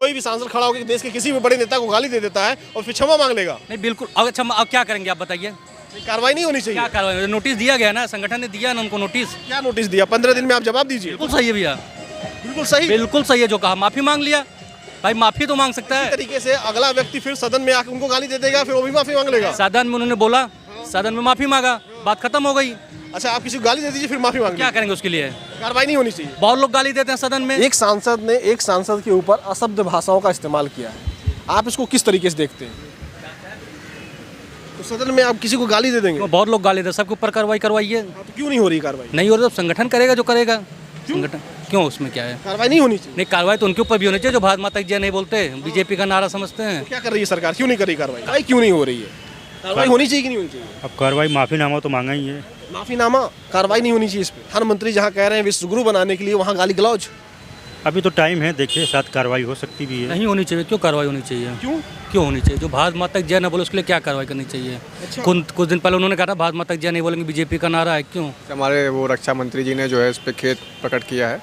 कोई भी सांसद खड़ा होकर देश के किसी भी बड़े नेता को गाली दे देता है और फिर क्षमा मांग लेगा। नहीं बिल्कुल। अच्छा अब क्या करेंगे आप बताइए? कार्रवाई नहीं होनी चाहिए। क्या कार्रवाई? नोटिस दिया गया ना, संगठन ने दिया ना उनको नोटिस। क्या नोटिस दिया? 15 दिन में आप जवाब दीजिए। बिल्कुल सही है भैया, बिल्कुल सही, बिल्कुल सही है जो कहा। माफी मांग लिया भाई, माफी तो मांग सकता इसी है। तरीके से अगला व्यक्ति फिर सदन में आकर उनको गाली दे देगा, फिर वो भी माफी मांग लेगा। सदन में उन्होंने बोला, सदन में माफी मांगा, बात खत्म हो गई। अच्छा, आप किसी को गाली दे दीजिए फिर माफी मांग क्या करेंगे उसके लिए? कार्रवाई नहीं होनी चाहिए। बहुत लोग गाली देते हैं सदन में। एक सांसद ने एक सांसद के ऊपर अशब्द भाषाओं का इस्तेमाल किया है, आप इसको किस तरीके से देखते हैं? तो सदन में आप किसी को गाली दे देंगे? बहुत लोग गाली देते, सबके ऊपर कार्रवाई करवाइए। तो क्यों नहीं हो रही कार्रवाई? नहीं हो रहा तो संगठन करेगा जो करेगा। संगठन क्यों, उसमें क्या है? कार्रवाई नहीं होनी चाहिए। नहीं, कार्रवाई तो उनके ऊपर भी होनी चाहिए जो भारत माता की जय नहीं बोलते, बीजेपी का नारा समझते हैं। क्या कर रही है सरकार? क्यों नहीं कर रही कार्रवाई? क्यों नहीं हो रही है? कार्रवाई होनी चाहिए कि नहीं होनी चाहिए? अब कार्रवाई माफीनामा तो मांगा ही है। माफीनामा, कार्रवाई नहीं होनी चाहिए इस पर। प्रधानमंत्री जहाँ कह रहे हैं विश्व गुरु बनाने के लिए, वहाँ गाली गलौज। अभी तो टाइम है, देखिए साथ कार्रवाई हो सकती भी है। नहीं होनी चाहिए। क्यों कार्रवाई होनी चाहिए? क्यों होनी चाहिए? जो भारत माता की जय न बोले उसके लिए क्या कार्रवाई करनी चाहिए? अच्छा। कुछ दिन पहले उन्होंने कहा था भारत माता की जय नहीं बोलेंगे, बीजेपी का नारा है। क्यों? हमारे वो रक्षा मंत्री जी ने जो है इस पे खेद प्रकट किया है।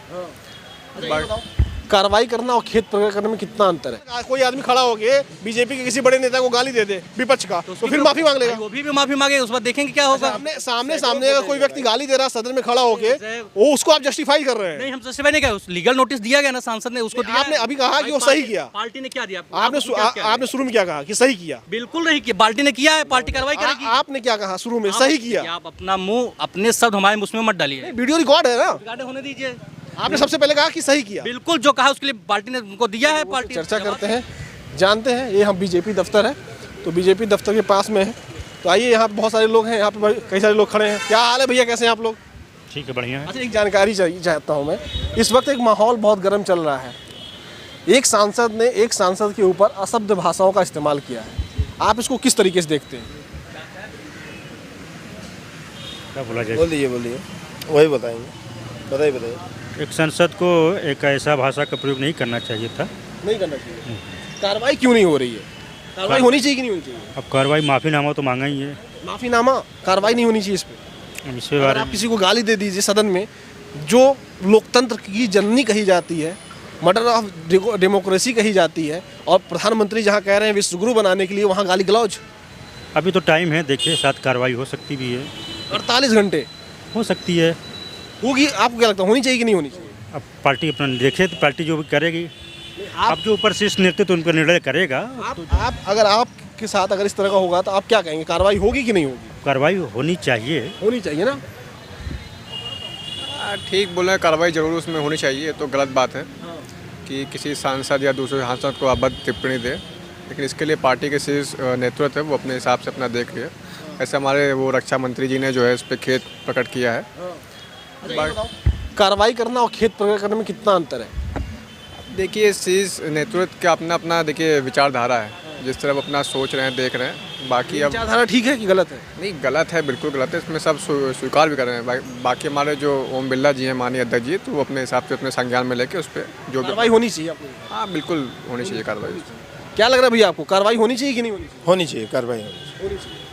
कार्रवाई करना और खेत प्रकट करने में कितना अंतर है? कोई आदमी खड़ा होके बीजेपी के किसी बड़े नेता को गाली दे दे विपक्ष का, तो फिर माफी मांग लेगा। वो भी माफी मांगे, उस बार देखेंगे क्या होगा। सामने अगर कोई व्यक्ति गाली दे रहा है सदन में खड़ा होके, वो उसको आप जस्टिफाई कर रहे हैं। नहीं, हम जस्टिफाई नहीं किया। लीगल नोटिस दिया गया ना, सांसद ने उसको दिया। आपने अभी कहा कि वो सही किया। पार्टी ने क्या दिया? आपने शुरू में क्या कहा कि सही किया? बिल्कुल नहीं किया, पार्टी ने किया है, पार्टी कार्रवाई करेगी। आपने क्या कहा शुरू में? सही किया। आप अपना मुंह, अपने शब्द हमारे मुंह में मत डालिए। वीडियो रिकॉर्ड है ना, रिकॉर्ड होने दीजिए। आपने सबसे पहले कहा कि सही किया। बिल्कुल, जो कहा उसके लिए पार्टी ने उनको दिया है। पार्टी चर्चा करते हैं, जानते हैं। ये हम बीजेपी दफ्तर है, तो बीजेपी दफ्तर के पास में है, तो आइए यहाँ पे बहुत सारे लोग हैं, यहाँ पे कई सारे लोग खड़े हैं। क्या हाल है भैया, कैसे हैं आप लोग? ठीक है, बढ़िया है। अच्छा, एक जानकारी चाहता हूँ मैं। इस वक्त एक माहौल बहुत गर्म चल रहा है। एक सांसद ने एक सांसद के ऊपर अशब्द भाषाओं का इस्तेमाल किया है, आप इसको किस तरीके से देखते हैं? क्या बोला जाए? बोलिए वही बताएंगे, बताइए। एक सांसद को एक ऐसा भाषा का प्रयोग नहीं करना चाहिए था। नहीं करना चाहिए। कार्रवाई क्यों नहीं हो रही है? कार्रवाई होनी चाहिए कि नहीं होनी चाहिए? अब कार्रवाई माफीनामा तो मांगा ही है। माफीनामा, कार्रवाई नहीं होनी चाहिए इस पर। इसके अगर बारे आप में किसी को गाली दे दीजिए सदन में, जो लोकतंत्र की जननी कही जाती है, मदर ऑफ डेमोक्रेसी कही जाती है, और प्रधानमंत्री जहाँ कह रहे हैं विश्व गुरु बनाने के लिए, वहाँ गाली गलौज। अभी तो टाइम है, देखिए साथ कार्रवाई हो सकती भी है। 48 घंटे हो सकती है। होगी। आपको क्या लगता है, होनी चाहिए कि नहीं होनी चाहिए? अब पार्टी अपना देखे तो पार्टी जो भी करेगी। आप जो ऊपर शीर्ष नेतृत्व उन पर निर्णय करेगा। आप अगर आपके साथ अगर इस तरह का होगा तो आप क्या कहेंगे, कार्रवाई होगी कि नहीं होगी? कार्रवाई होनी चाहिए। होनी चाहिए ना। ठीक बोल रहे हैं, कार्रवाई जरूर उसमें होनी चाहिए। तो गलत बात है कि किसी सांसद या दूसरे सांसद को अभद्र टिप्पणी दे, लेकिन इसके लिए पार्टी के शीर्ष नेतृत्व है, वो अपने हिसाब से अपना देख रही है। ऐसे हमारे वो रक्षा मंत्री जी ने जो है इस पर खेद प्रकट किया है। कार्रवाई करना और खेत प्रकट करने में कितना अंतर है? देखिए, शीर्ष नेतृत्व का अपना देखिए विचारधारा है, जिस तरह अपना सोच रहे हैं, देख रहे हैं। बाकी अब विचारधारा ठीक है कि गलत है? नहीं, गलत है, बिल्कुल गलत है। इसमें सब स्वीकार भी कर रहे हैं। बाकी हमारे जो ओम बिरला जी हैं, माननीय अध्यक्ष जी, तो वो अपने हिसाब से अपने संज्ञान में लेके उस पर जो भी कार्रवाई होनी चाहिए आपको? हाँ, बिल्कुल होनी चाहिए कार्रवाई। क्या लग रहा है भैया आपको, कार्रवाई होनी चाहिए कि नहीं होनी चाहिए? होनी चाहिए कार्रवाई। होनी चाहिए।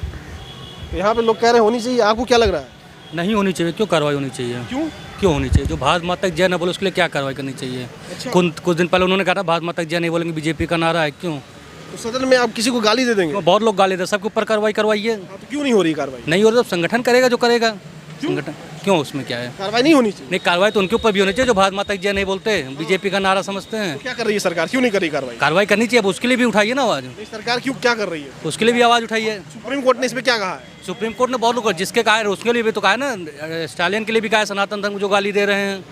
तो यहाँ पे लोग कह रहे हैं होनी चाहिए, आपको क्या लग रहा है? नहीं होनी चाहिए। क्यों कार्रवाई होनी चाहिए? क्यों होनी चाहिए? जो भारत माता की जय न बोले उसके लिए क्या कार्रवाई करनी चाहिए? अच्छा। कुछ दिन पहले उन्होंने कहा था भारत माता की जय नहीं बोलेंगे, बीजेपी का नारा है। क्यों? तो सदन में आप किसी को गाली दे देंगे? बहुत लोग गाली देते, सबके ऊपर कार्रवाई करवाइए। तो क्यों नहीं हो रही कार्रवाई? नहीं हो रहा तो संगठन करेगा जो करेगा। संगठन क्यों, उसमें क्या है? कार्रवाई नहीं होनी चाहिए। नहीं, कार्रवाई तो उनके ऊपर भी होनी चाहिए जो भारत माता की जय नहीं बोलते, बीजेपी का नारा समझते हैं। क्या कर रही है सरकार? क्यों नहीं कर रही कार्रवाई? कार्रवाई करनी चाहिए, अब उसके लिए भी उठाइए ना आवाज। सरकार क्यों क्या कर रही है? उसके लिए भी आवाज उठाइए। सुप्रीम कोर्ट ने इस पे क्या कहा है? सुप्रीम कोर्ट ने बहुत लोग जिसके कहा है उसके लिए भी तो कहा है ना, स्टालिन के लिए भी कहा है, सनातन धर्म को जो गाली दे रहे हैं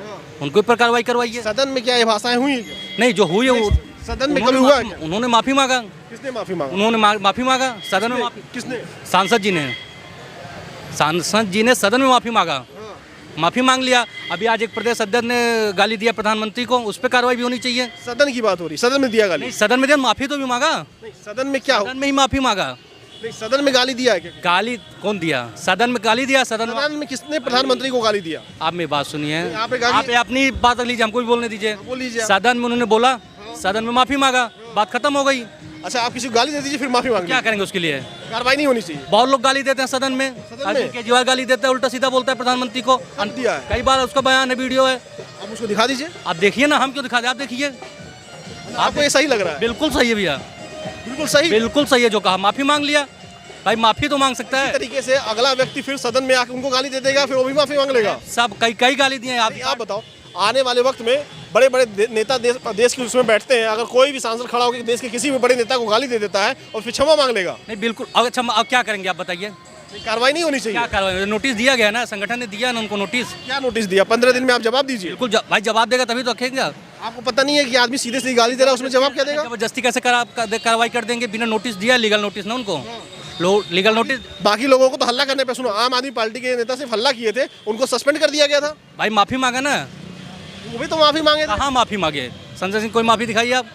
उनके ऊपर कार्रवाई करवाइए। सदन में क्या ये भाषाएं हुई? नहीं, जो हुई है सदन में कभी हुआ है? उन्होंने माफी मांगा। किसने माफी मांगा? उन्होंने माफी मांगा सदन में। किसने? सांसद जी ने सदन में माफी मांगा, माफी मांग लिया। अभी आज एक प्रदेश अध्यक्ष ने गाली दिया प्रधानमंत्री को, उस पर कार्रवाई भी होनी चाहिए। सदन की बात हो रही, सदन में दिया गाली? नहीं, सदन में दिया, माफी तो भी मांगा। नहीं, सदन में क्या? सदन में ही माफी मांगा। नहीं, सदन में गाली दिया है क्या? गाली कौन दिया? सदन में गाली दिया। सदन में किसने प्रधानमंत्री को गाली दिया? आप मेरी बात सुनिए, आप अपनी बात रख लीजिए, हमको भी बोलने दीजिए। बोल लीजिए। सदन में उन्होंने बोला, सदन में माफी मांगा, बात खत्म हो गई। अच्छा, आप किसी को गाली दे दीजिए फिर माफी मांग क्या करेंगे उसके लिए? कार्रवाई नहीं होनी चाहिए। बहुत लोग गाली देते हैं सदन में। अरविंद केजरीवाल गाली देता है, उल्टा सीधा बोलता है प्रधानमंत्री को। दिया है कई बार उसका बयान है, वीडियो है, आप उसको दिखा दीजिए। आप देखिए ना, हम क्यों दिखा दे, आप देखिए। आपको ये सही लग रहा है? बिल्कुल सही है भैया, बिल्कुल सही। बिल्कुल सही है जो कहा, माफी मांग लिया भाई, माफी तो मांग सकता इसी है। तरीके से अगला व्यक्ति फिर सदन में आके उनको गाली दे देगा, फिर वो भी माफी मांग लेगा। सब कई गाली दिए हैं आप बताओ, आने वाले वक्त में बड़े बड़े नेता देश के उसमें बैठते हैं, अगर कोई भी सांसद खड़ा होकर देश के किसी भी बड़े नेता को गाली दे देता है और फिर क्षमा मांग लेगा, नहीं बिल्कुल। अच्छा अब क्या करेंगे आप बताइए, कार्रवाई नहीं होनी क्या चाहिए? कार्रवाई? नोटिस दिया गया ना, संगठन ने दिया ना उनको नोटिस। क्या नोटिस दिया? 15 दिन में आप जवाब दीजिए। बिल्कुल भाई, जवाब देगा तभी तो रखेंगे। आपको पता नहीं है कि आदमी सीधे सीधे गाली दे रहा है, उसमें जवाब क्या देगा? जबरदस्ती कैसे कार्रवाई कर देंगे बिना नोटिस दिया? लीगल नोटिस ना उनको, लीगल नोटिस। बाकी लोगों को तो हल्ला करने पे, सुनो, आम आदमी पार्टी के नेता सिर्फ हल्ला किए थे, उनको सस्पेंड कर दिया गया था। भाई माफी मांगा ना, वो भी तो माफी मांगे थे। कहाँ माफी मांगे? संजय सिंह कोई माफी दिखाइए आप,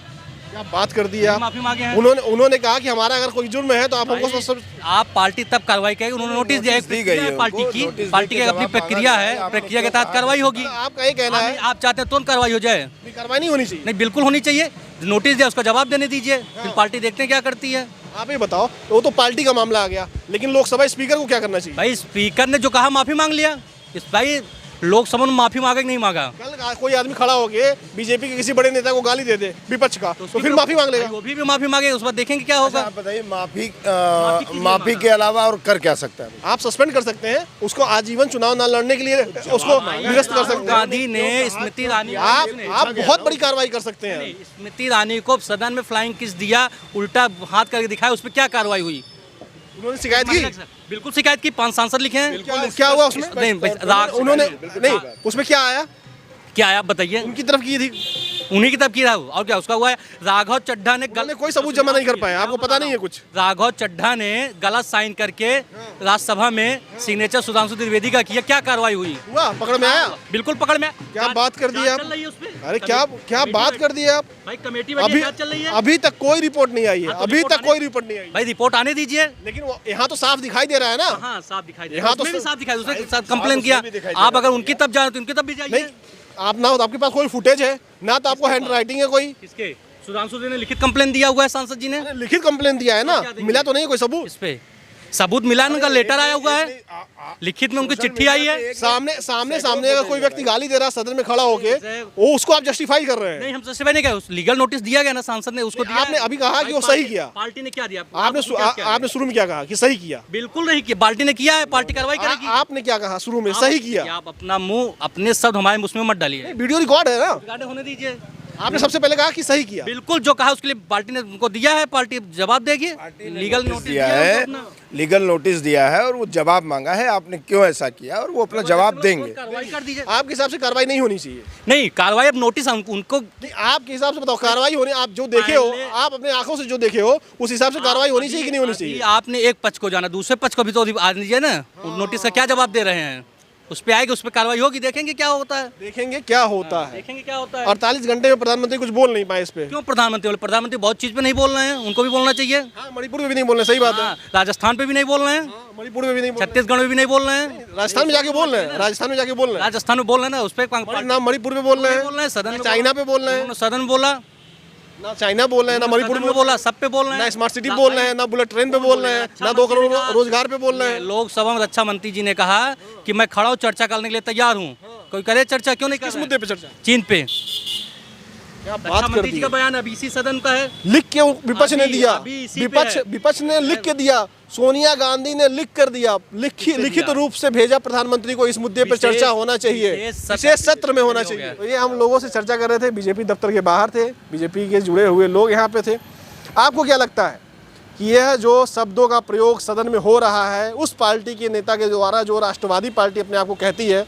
क्या बात कर दी आप? माफी मांगे हैं। उन्होंने कहा कि हमारा अगर कोई जुर्म है तो आप हमको सब। आप पार्टी तब कार्रवाई करेगी, उन्होंने नोटिस दिया दी गई है पार्टी उनको, की, नोटिस पार्टी की देके अपनी जवाब प्रक्रिया मांगा है, जाए, प्रक्रिया के तहत कार्रवाई होगी। आपका ये कहना है आप चाहते हैं तुरंत कार्रवाई हो जाए? कार्रवाई नहीं होनी चाहिए? नहीं बिल्कुल होनी चाहिए, नोटिस दिया उसका जवाब देने दीजिए, फिर पार्टी देखते हैं क्या करती है। आप ही बताओ, वो तो पार्टी का मामला आ गया, लेकिन लोकसभा स्पीकर को क्या करना चाहिए? भाई स्पीकर ने जो कहा माफी मांग लिया, इस भाई लोकसभा में माफी मांगा कि नहीं मांगा? कल कोई आदमी खड़ा होके बीजेपी के किसी बड़े नेता को गाली दे दे विपक्ष का, तो फिर माफी मांग लेगा? वो भी माफी मांगे, उस बाद देखेंगे क्या होगा। आप बताइए, माफी के अलावा और कर क्या सकता है? आप सस्पेंड कर सकते हैं उसको, आजीवन चुनाव न लड़ने के लिए उसको निरस्त कर सकते हैं। गांधी ने स्मृति ईरानी आप बहुत बड़ी कार्रवाई कर सकते हैं। स्मृति ईरानी को सदन में फ्लाइंग किस दिया, उल्टा हाथ करके दिखाया, उस पर क्या कार्रवाई हुई? उन्होंने शिकायत की? बिल्कुल शिकायत की, 5 सांसद लिखे हैं। क्या हुआ उसमें? नहीं भाई, राग उन्होंने नहीं, उसमें क्या आया? क्या है आप बताइए? उनकी तरफ की थी, उन्हीं की तरफ की था, और क्या उसका हुआ है? राघव चड्ढा ने उन्होंने कोई सबूत जमा नहीं कर पाया, आपको पता नहीं है कुछ? राघव चड्ढा ने गलत साइन करके राज्यसभा में सिग्नेचर सुधांशु द्विवेदी का किया, क्या कार्रवाई हुई? हुआ? पकड़ में आया? बिल्कुल पकड़ में। क्या बात कर दी आप? चल रही है उस पे। अरे क्या बात कर दी है आप? भाई कमेटी अभी चल रही है, अभी तक कोई रिपोर्ट नहीं आई है, हाँ, तो अभी रिपोर्ट तक कोई रिपोर्ट नहीं आई। भाई रिपोर्ट आने दीजिए। लेकिन यहाँ तो साफ दिखाई दे रहा है ना। हाँ साफ दिखाई दे, यहाँ तो उसमें भी सर- साफ दिखाई, उसने साथ कंप्लेन किया। आप अगर उनकी तब जाए तो उनकी तब भी नहीं, जाइए। आप ना, आपके पास कोई फुटेज है ना, तो आपको हैंड राइटिंग है कोई? किसके? सुधांशु ने लिखित कंप्लेन दिया हुआ है सांसद जी ने, लिखित कंप्लेन दिया है ना, क्या देंगे? मिला तो नहीं कोई सबूत? इस पे सबूत मिला, उनका लेटर आया हुआ है, लिखित में उनकी चिट्ठी आई है। सामने अगर कोई व्यक्ति गाली दे रहा है सदन में खड़ा होके, वो उसको आप जस्टिफाई कर रहे हैं। नहीं हम जस्टिफाई नहीं किया, लीगल नोटिस दिया गया ना सांसद ने, उसको दिया। आपने अभी कहा कि वो सही किया, पार्टी ने क्या दिया? आपने शुरू में क्या कहा कि सही किया? बिल्कुल नहीं किया, पार्टी ने किया है, पार्टी कार्रवाई करेगी। आपने क्या कहा शुरू में? सही किया। आप अपना मुंह, अपने शब्द हमारे उसमें मत डालिए, वीडियो रिकॉर्ड है ना, रिकॉर्ड होने दीजिए। आपने सबसे पहले कहा कि सही किया। बिल्कुल जो कहा उसके लिए पार्टी ने उनको दिया है, पार्टी जवाब देगी। लीगल नोटिस दिया है, लीगल नोटिस दिया है और वो जवाब मांगा है, आपने क्यों ऐसा किया, और वो अपना जवाब देंगे। कार्रवाई कर दीजिए। आपके हिसाब से कार्रवाई नहीं होनी चाहिए? नहीं कार्रवाई, अब नोटिस उनको नहीं, आपके हिसाब से बताओ, कार्रवाई होनी, आप जो देखे हो, आप अपने आंखों से जो देखे हो, उस हिसाब से कार्रवाई होनी चाहिए कि नहीं होनी चाहिए? आपने एक पक्ष को जाना, दूसरे पक्ष को भी तो आ दीजिए ना। नोटिस का क्या जवाब दे रहे हैं? उस पे आएगी, उस पे कार्रवाई होगी, देखेंगे क्या होता है। देखेंगे क्या होता है। देखेंगे क्या होता है। 48 घंटे में प्रधानमंत्री कुछ बोल नहीं पाए इस पे। क्यों प्रधानमंत्री बोले? प्रधानमंत्री बहुत चीज पे नहीं बोल रहे हैं, उनको भी बोलना चाहिए। हाँ, मणिपुर में भी नहीं बोल रहे, सही बात है। हाँ, राजस्थान पे भी नहीं बोल रहे हैं, मणिपुर में भी नहीं बोल रहे, छत्तीसगढ़ में भी नहीं बोल रहे हैं, राजस्थान में जाके बोल रहे हैं, राजस्थान में जाके बोल रहे हैं, राजस्थान में बोल रहे हैं ना, उस पर ना मणिपुर में बोल रहे बोल रहे हैं, सदन हैं, में चाइना पे बोल रहे हैं, सदन में बोला, ना चाइना बोल रहे हैं, ना मणिपुर में बोला, सब पे बोल रहे ना हैं। स्मार्ट सिटी बोल रहे हैं, ना बुलेट ट्रेन पे बोल रहे हैं, ना 2 करोड़ रोजगार पे बोल रहे हैं। लोकसभा में रक्षा मंत्री जी ने कहा कि मैं खड़ा हूँ, चर्चा करने के लिए तैयार हूँ। कोई करे चर्चा, क्यों नहीं कर किस रहे? मुद्दे पे चर्चा? चीन पे। क्या रक्षा बात कर मंत्री दी जी का बयान अभी इसी सदन का है। लिख के विपक्ष ने अभी- दिया, अभी इसी पे है। विपक्ष ने लिख के दिया, सोनिया गांधी ने लिख कर दिया, लिखित रूप से भेजा प्रधानमंत्री को, इस मुद्दे पर चर्चा होना चाहिए, विशेष सत्र में होना चाहिए। तो ये हम लोगों से चर्चा कर रहे थे, बीजेपी दफ्तर के बाहर थे, बीजेपी के जुड़े हुए लोग यहाँ पे थे। आपको क्या लगता है कि यह जो शब्दों का प्रयोग सदन में हो रहा है, उस पार्टी के नेता के द्वारा, जो राष्ट्रवादी पार्टी अपने आप को कहती है,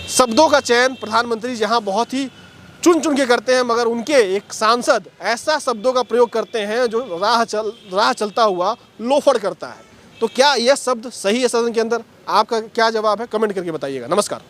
शब्दों का चयन प्रधानमंत्री जहां बहुत ही चुन के करते हैं, मगर उनके एक सांसद ऐसा शब्दों का प्रयोग करते हैं जो राह चलता हुआ लोफड़ करता है। तो क्या यह शब्द सही है सदन के अंदर? आपका क्या जवाब है, कमेंट करके बताइएगा। नमस्कार।